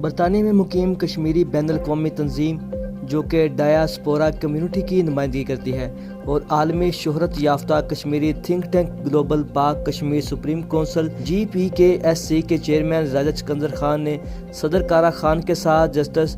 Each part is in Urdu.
برطانیہ میں مقیم کشمیری بین الاقوامی تنظیم جو کہ ڈایاسپورا کمیونٹی کی نمائندگی کرتی ہے اور عالمی شہرت یافتہ کشمیری تھنک ٹینک گلوبل پاک کشمیر سپریم کونسل GPKSC کے چیئرمین راجہ چکندر خان نے صدر کارا خان کے ساتھ جسٹس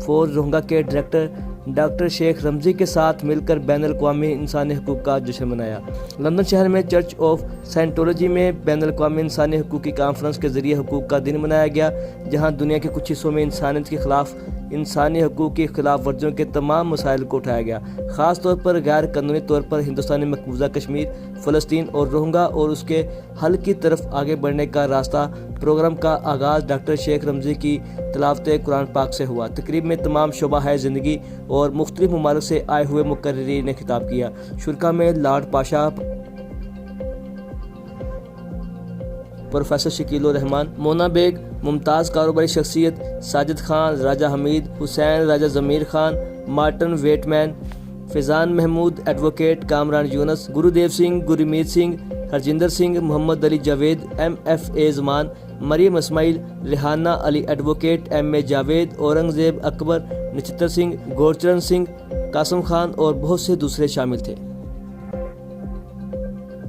فور روہنگا کے ڈائریکٹر ڈاکٹر شیخ رمزی کے ساتھ مل کر بین الاقوامی انسانی حقوق کا جشن منایا۔ لندن شہر میں چرچ آف سائنٹولوجی میں بین الاقوامی انسانی حقوق کی کانفرنس کے ذریعے حقوق کا دن منایا گیا، جہاں دنیا کے کچھ حصوں میں انسانیت کے خلاف انسانی حقوق کی خلاف ورزیوں کے تمام مسائل کو اٹھایا گیا، خاص طور پر غیر قانونی طور پر ہندوستانی مقبوضہ کشمیر، فلسطین اور روہنگا اور اس کے حل کی طرف آگے بڑھنے کا راستہ۔ پروگرام کا آغاز ڈاکٹر شیخ رمزی کی تلاوت قرآن پاک سے ہوا۔ تقریب میں تمام شعبہ زندگی اور مختلف ممالک سے آئے ہوئے مقررین نے خطاب کیا۔ شرکا میں لارڈ پاشا، پروفیسر شکیل الرحمان، مونا بیگ، ممتاز کاروباری شخصیت ساجد خان، راجہ حمید حسین، راجہ ضمیر خان، مارٹن ویٹ مین، فیضان محمود، ایڈوکیٹ کامران یونس، گرودیو سنگھ، گرمیت سنگھ، ہرجندر سنگھ، محمد علی جاوید، MFA زمان، مریم اسماعیل، ریحانہ علی، ایڈوکیٹ MA جاوید، اورنگزیب اکبر، نچتر سنگھ، گورچرن سنگھ، قاسم خان اور بہت سے دوسرے شامل تھے۔